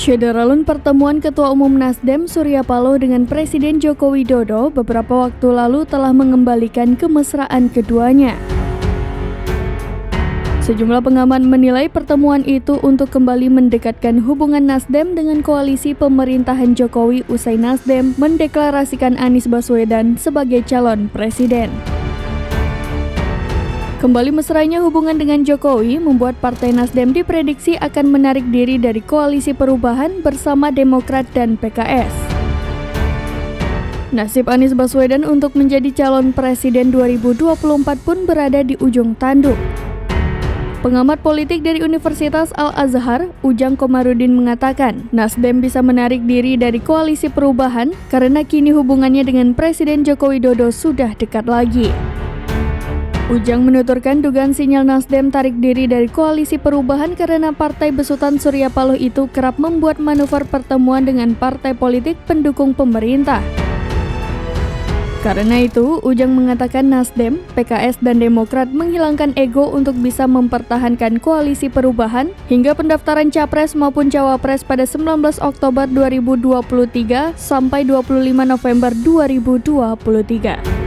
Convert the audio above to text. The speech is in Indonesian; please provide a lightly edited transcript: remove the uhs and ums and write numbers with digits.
Syederalun pertemuan Ketua Umum Nasdem Surya Paloh dengan Presiden Joko Widodo beberapa waktu lalu telah mengembalikan kemesraan keduanya. Sejumlah pengamat menilai pertemuan itu untuk kembali mendekatkan hubungan Nasdem dengan koalisi pemerintahan Jokowi usai Nasdem mendeklarasikan Anies Baswedan sebagai calon presiden. Kembali mesranya hubungan dengan Jokowi membuat Partai Nasdem diprediksi akan menarik diri dari koalisi perubahan bersama Demokrat dan PKS. Nasib Anies Baswedan untuk menjadi calon presiden 2024 pun berada di ujung tanduk. Pengamat politik dari Universitas Al-Azhar, Ujang Komarudin mengatakan, Nasdem bisa menarik diri dari koalisi perubahan karena kini hubungannya dengan Presiden Joko Widodo sudah dekat lagi. Ujang menuturkan dugaan sinyal Nasdem tarik diri dari koalisi perubahan karena partai besutan Surya Paloh itu kerap membuat manuver pertemuan dengan partai politik pendukung pemerintah. Karena itu, Ujang mengatakan Nasdem, PKS, dan Demokrat menghilangkan ego untuk bisa mempertahankan koalisi perubahan hingga pendaftaran Capres maupun Cawapres pada 19 Oktober 2023 sampai 25 November 2023.